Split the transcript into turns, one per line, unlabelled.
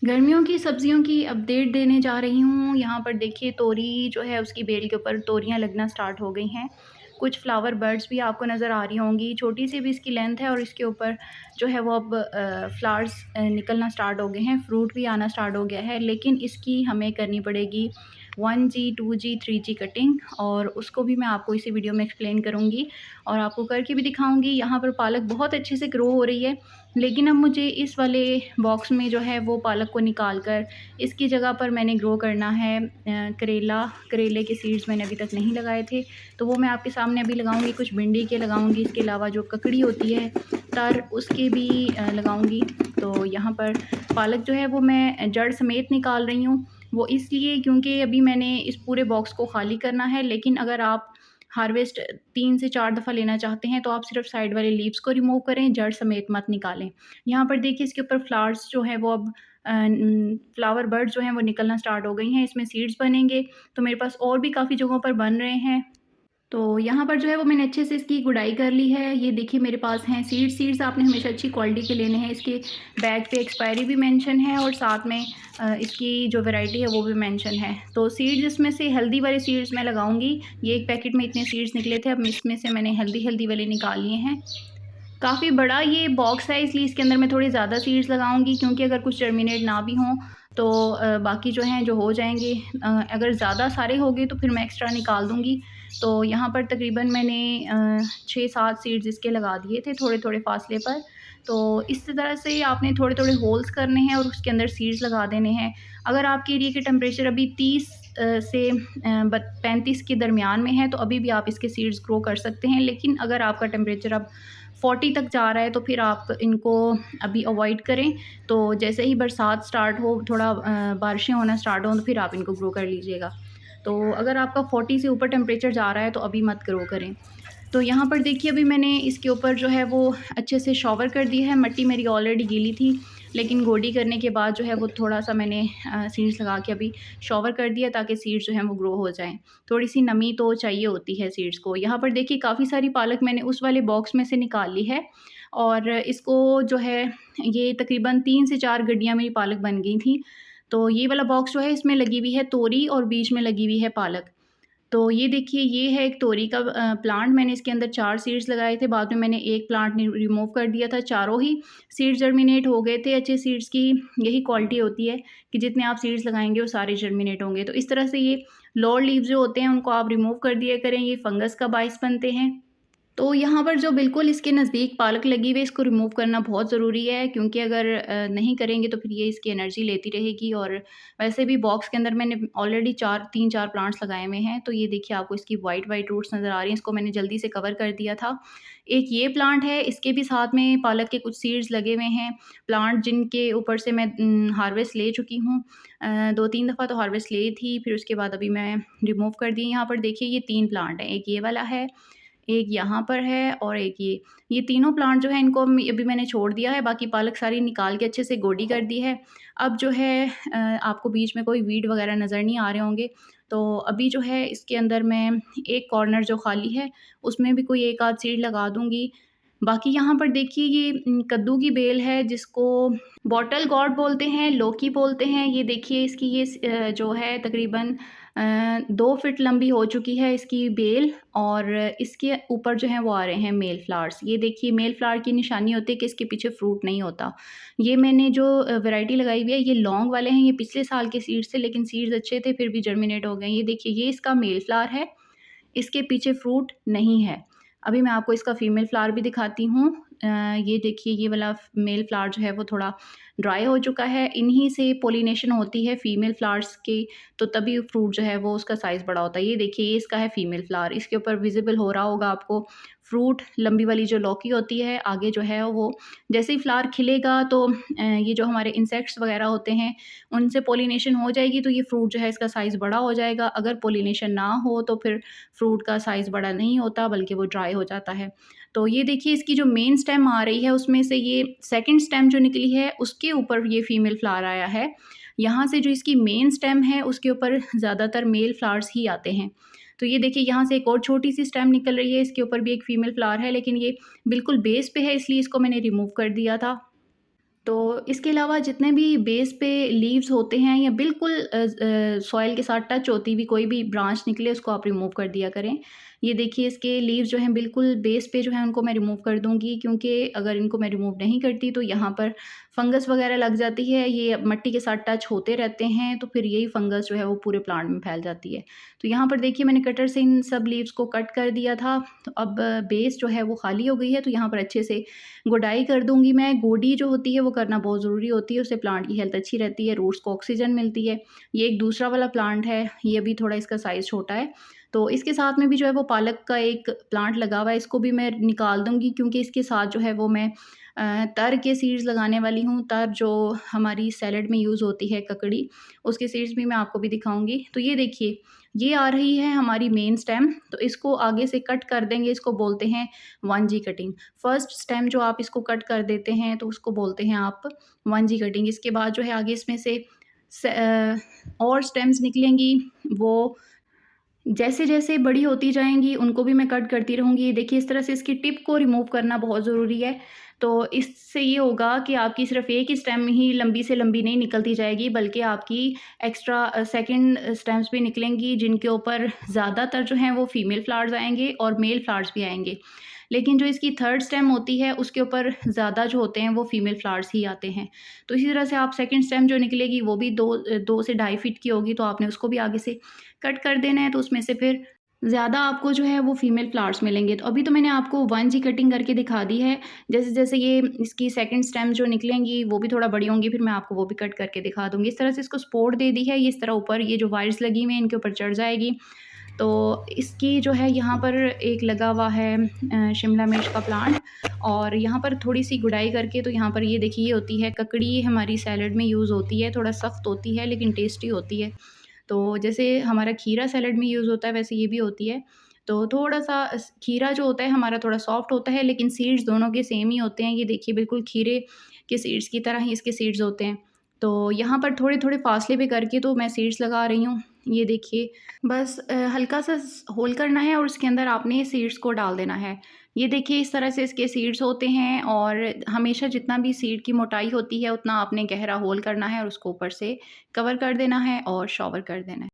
गर्मियों की सब्जियों की अपडेट देने जा रही हूँ। यहाँ पर देखिए तोरी जो है उसकी बेल के ऊपर तोरियाँ लगना स्टार्ट हो गई हैं। कुछ फ्लावर बर्ड्स भी आपको नज़र आ रही होंगी। छोटी-सी भी इसकी लेंथ है और इसके ऊपर जो है वो अब फ्लावर्स निकलना स्टार्ट हो गए हैं, फ्रूट भी आना स्टार्ट हो गया है। लेकिन इसकी हमें करनी पड़ेगी 1G, 2G, 3G कटिंग और उसको भी मैं आपको इसी वीडियो में एक्सप्लेन करूँगी और आपको करके भी दिखाऊँगी। यहाँ पर पालक बहुत अच्छे से ग्रो हो रही है। लेकिन अब मुझे इस वाले बॉक्स में जो है वो पालक को निकाल कर इसकी जगह पर मैंने ग्रो करना है करेले के सीड्स मैंने अभी तक नहीं लगाए थे, तो वो मैं आपके सामने अभी लगाऊंगी। कुछ भिंडी के लगाऊंगी, इसके अलावा जो ककड़ी होती है तर उसके भी लगाऊंगी। तो यहाँ पर पालक जो है वो मैं जड़ समेत निकाल रही हूँ। वो इसलिए क्योंकि अभी मैंने इस पूरे बॉक्स को खाली करना है। लेकिन अगर आप हार्वेस्ट 3 से 4 दफ़ा लेना चाहते हैं तो आप सिर्फ साइड वाले लीव्स को रिमूव करें, जड़ समेत मत निकालें। यहाँ पर देखिए इसके ऊपर फ्लावर्स जो हैं वो अब फ्लावर बर्ड जो हैं वो निकलना स्टार्ट हो गई हैं। इसमें सीड्स बनेंगे, तो मेरे पास और भी काफ़ी जगहों पर बन रहे हैं। तो यहाँ पर जो है वो मैंने अच्छे से इसकी गुड़ाई कर ली है। ये देखिए मेरे पास हैं सीड्स आपने हमेशा अच्छी क्वालिटी के लेने हैं। इसके बैग पे एक्सपायरी भी मेंशन है और साथ में इसकी जो वैरायटी है वो भी मेंशन है। तो सीड्स इसमें से हेल्दी वाले सीड्स मैं लगाऊंगी। ये एक पैकेट में इतने सीड्स निकले थे, अब इसमें से मैंने हेल्दी वाले निकाल लिए हैं। काफ़ी बड़ा ये बॉक्स है इसलिए इसके अंदर मैं थोड़ी ज़्यादा सीड्स लगाऊंगी, क्योंकि अगर कुछ जर्मिनेट ना भी हों तो बाकी जो हैं जो हो जाएंगे। अगर ज़्यादा सारे हो गए तो फिर मैं एक्स्ट्रा निकाल दूंगी। तो यहाँ पर तकरीबन मैंने 6-7 सीड्स इसके लगा दिए थे थोड़े-थोड़े फासले पर। तो इस तरह से आपने थोड़े-थोड़े होल्स करने हैं और उसके अंदर सीड्स लगा देने हैं। अगर आपके एरिया के टेम्परेचर अभी 30 से 35 के दरमियान में है तो अभी भी आप इसके सीड्स ग्रो कर सकते हैं। लेकिन अगर आपका टेम्परेचर अब 40 तक जा रहा है तो फिर आप इनको अभी अवॉइड करें। तो जैसे ही बरसात स्टार्ट हो, थोड़ा बारिशें होना स्टार्ट हों तो फिर आप इनको ग्रो कर लीजिएगा। तो अगर आपका 40 से ऊपर टेम्परेचर जा रहा है तो अभी मत ग्रो करें। तो यहाँ पर देखिए अभी मैंने इसके ऊपर जो है वो अच्छे से शॉवर कर दिया है। मिट्टी मेरी ऑलरेडी गीली थी, लेकिन गोडी करने के बाद जो है वो थोड़ा-सा मैंने सीड्स लगा के अभी शॉवर कर दिया ताकि सीड्स जो हैं वो ग्रो हो जाएँ। थोड़ी-सी नमी तो चाहिए होती है सीड्स को। यहाँ पर देखिए काफ़ी सारी पालक मैंने उस वाले बॉक्स में से निकाल ली है और इसको जो है ये तकरीबन 3 से 4 गड्डियाँ मेरी पालक बन गई थी। तो ये वाला बॉक्स जो है इसमें लगी हुई है तोरी और बीच में लगी हुई है पालक। तो ये देखिए ये है एक तोरी का प्लांट। मैंने इसके अंदर 4 सीड्स लगाए थे, बाद में मैंने 1 प्लांट रिमूव कर दिया था। चारों ही सीड्स जर्मिनेट हो गए थे। अच्छे सीड्स की यही क्वालिटी होती है कि जितने आप सीड्स लगाएँगे वो सारे जर्मिनेट होंगे। तो इस तरह से ये लोअर लीव्स जो होते हैं उनको आप रिमूव कर दिया करें, ये फंगस का बाइस बनते हैं। तो यहाँ पर जो बिल्कुल इसके नज़दीक पालक लगी हुई है, इसको रिमूव करना बहुत ज़रूरी है, क्योंकि अगर नहीं करेंगे तो फिर ये इसकी एनर्जी लेती रहेगी। और वैसे भी बॉक्स के अंदर मैंने ऑलरेडी 3-4 प्लांट्स लगाए हुए हैं। तो ये देखिए आपको इसकी वाइट रूट्स नज़र आ रही हैं, इसको मैंने जल्दी से कवर कर दिया था। एक ये प्लांट है, इसके भी साथ में पालक के कुछ सीड्स लगे हुए हैं। प्लांट जिनके ऊपर से मैं हार्वेस्ट ले चुकी हूँ। 2-3 दफ़ा तो हार्वेस्ट ली थी, फिर उसके बाद अभी मैं रिमूव कर दी। यहाँ पर देखिए ये 3 प्लांट हैं, एक ये वाला है, एक यहाँ पर है और एक ये तीनों प्लांट जो है इनको अभी मैंने छोड़ दिया है। बाकी पालक सारी निकाल के अच्छे से गोडी कर दी है। अब जो है आपको बीच में कोई वीड वगैरह नज़र नहीं आ रहे होंगे। तो अभी जो है इसके अंदर मैं एक कॉर्नर जो खाली है उसमें भी कोई एक आध सीड लगा दूँगी। बाकी यहाँ पर देखिए ये कद्दू की बेल है जिसको बॉटल गॉर्ड बोलते हैं, लौकी बोलते हैं। ये देखिए इसकी ये जो है तकरीबन 2 फीट लंबी हो चुकी है इसकी बेल और इसके ऊपर जो है वो आ रहे हैं मेल फ्लावर्स। ये देखिए मेल फ्लावर की निशानी होती है कि इसके पीछे फ्रूट नहीं होता। ये मैंने जो वैरायटी लगाई हुई है ये लॉन्ग वाले हैं, ये पिछले साल के सीड्स थे लेकिन सीड्स अच्छे थे फिर भी जर्मिनेट हो गए। ये देखिए ये इसका मेल फ्लावर है, इसके पीछे फ्रूट नहीं है। अभी मैं आपको इसका फीमेल फ्लावर भी दिखाती हूँ। ये देखिए ये वाला मेल फ्लावर जो है वो थोड़ा ड्राई हो चुका है। इन्हीं से पॉलिनेशन होती है फीमेल फ्लावर्स की, तो तभी फ्रूट जो है वो उसका साइज़ बड़ा होता है। ये देखिए ये इसका है फीमेल फ्लावर, इसके ऊपर विज़िबल हो रहा होगा आपको फ्रूट। लंबी वाली जो लौकी होती है आगे जो है वो जैसे ही फ्लावर खिलेगा तो ये जो हमारे इंसेक्ट्स वगैरह होते हैं उनसे पॉलिनेशन हो जाएगी तो ये फ्रूट जो है इसका साइज़ बड़ा हो जाएगा। अगर पॉलिनेशन ना हो तो फिर फ्रूट का साइज़ बड़ा नहीं होता बल्कि वो ड्राई हो जाता है। तो ये देखिए इसकी जो मेन स्टेम आ रही है उसमें से ये सेकंड स्टेम जो निकली है उसके ऊपर ये फीमेल फ्लावर आया है। यहाँ से जो इसकी मेन स्टेम है उसके ऊपर ज़्यादातर मेल फ्लावर्स ही आते हैं। तो ये देखिए यहाँ से एक और छोटी-सी स्टेम निकल रही है, इसके ऊपर भी एक फीमेल फ्लावर है लेकिन ये बिल्कुल बेस पे है इसलिए इसको मैंने रिमूव कर दिया था। तो इसके अलावा जितने भी बेस पे लीव्स होते हैं या बिल्कुल सॉइल के साथ टच होती हुई कोई भी ब्रांच निकले उसको आप रिमूव कर दिया करें। ये देखिए इसके लीव्स जो हैं बिल्कुल बेस पे जो है उनको मैं रिमूव कर दूँगी, क्योंकि अगर इनको मैं रिमूव नहीं करती तो यहाँ पर फंगस वगैरह लग जाती है। ये मट्टी के साथ टच होते रहते हैं तो फिर यही फंगस जो है वो पूरे प्लांट में फैल जाती है। तो यहाँ पर देखिए मैंने कटर से इन सब लीव्स को कट कर दिया था। तो अब बेस जो है वो खाली हो गई है, तो यहाँ पर अच्छे से गुडाई कर दूँगी मैं। गोडी जो होती है वो करना बहुत ज़रूरी होती है, उससे प्लांट की हेल्थ अच्छी रहती है, रूट्स को ऑक्सीजन मिलती है। ये एक दूसरा वाला प्लांट है, ये भी थोड़ा इसका साइज़ छोटा है। तो इसके साथ में भी जो है वो पालक का एक प्लांट लगा हुआ है, इसको भी मैं निकाल दूँगी, क्योंकि इसके साथ जो है वो मैं तर के सीड्स लगाने वाली हूँ। तर जो हमारी सैलेड में यूज़ होती है, ककड़ी, उसके सीड्स भी मैं आपको भी दिखाऊँगी। तो ये देखिए, ये आ रही है हमारी मेन स्टेम, तो इसको आगे से कट कर देंगे, इसको बोलते हैं 1G कटिंग। फर्स्ट स्टेम जो आप इसको कट कर देते हैं तो उसको बोलते हैं आप 1G कटिंग। इसके बाद जो है आगे इसमें से और स्टेम्स निकलेंगी, वो जैसे-जैसे बड़ी होती जाएँगी उनको भी मैं कट करती रहूँगी। ये देखिए इस तरह से इसकी टिप को रिमूव करना बहुत ज़रूरी है। तो इससे ये होगा कि आपकी सिर्फ़ एक ही स्टेम ही लंबी से लंबी नहीं निकलती जाएगी, बल्कि आपकी एक्स्ट्रा सेकंड स्टेम्स भी निकलेंगी, जिनके ऊपर ज़्यादातर जो हैं वो फीमेल फ्लावर्स आएँगे और मेल फ्लावर्स भी आएँगे। लेकिन जो इसकी थर्ड स्टेम होती है उसके ऊपर ज़्यादा जो होते हैं वो फीमेल फ्लावर्स ही आते हैं। तो इसी तरह से आप सेकंड स्टेम जो निकलेगी वो भी 2 से ढाई फीट की होगी, तो आपने उसको भी आगे से कट कर देना है, तो उसमें से फिर ज़्यादा आपको जो है वो फीमेल फ्लावर्स मिलेंगे। तो अभी तो मैंने आपको 1G कटिंग करके दिखा दी है। जैसे-जैसे ये इसकी सेकंड स्टेम जो निकलेंगी वो भी थोड़ा बड़ी होंगी, फिर मैं आपको वो भी कट करके दिखा दूँगी। इस तरह से इसको सपोर्ट दे दी है, ये इस तरह ऊपर ये जो वायर्स लगी हुई हैं इनके ऊपर चढ़ जाएगी। तो इसकी जो है यहाँ पर एक लगा हुआ है शिमला मिर्च का प्लांट, और यहाँ पर थोड़ी-सी गुड़ाई करके, तो यहाँ पर ये देखिए ये होती है ककड़ी, ये हमारी सैलेड में यूज़ होती है, थोड़ा सख्त होती है लेकिन टेस्टी होती है। तो जैसे हमारा खीरा सैलेड में यूज़ होता है वैसे ये भी होती है। तो थोड़ा-सा खीरा जो होता है हमारा थोड़ा सॉफ्ट होता है, लेकिन सीड्स दोनों के सेम ही होते हैं। ये देखिए बिल्कुल खीरे के सीड्स की तरह ही इसके सीड्स होते हैं। तो यहाँ पर थोड़े-थोड़े फासले पे करके तो मैं सीड्स लगा रही हूँ। ये देखिए बस हल्का सा होल करना है और उसके अंदर आपने सीड्स को डाल देना है। ये देखिए इस तरह से इसके सीड्स होते हैं, और हमेशा जितना भी सीड की मोटाई होती है उतना आपने गहरा होल करना है और उसको ऊपर से कवर कर देना है और शॉवर कर देना है।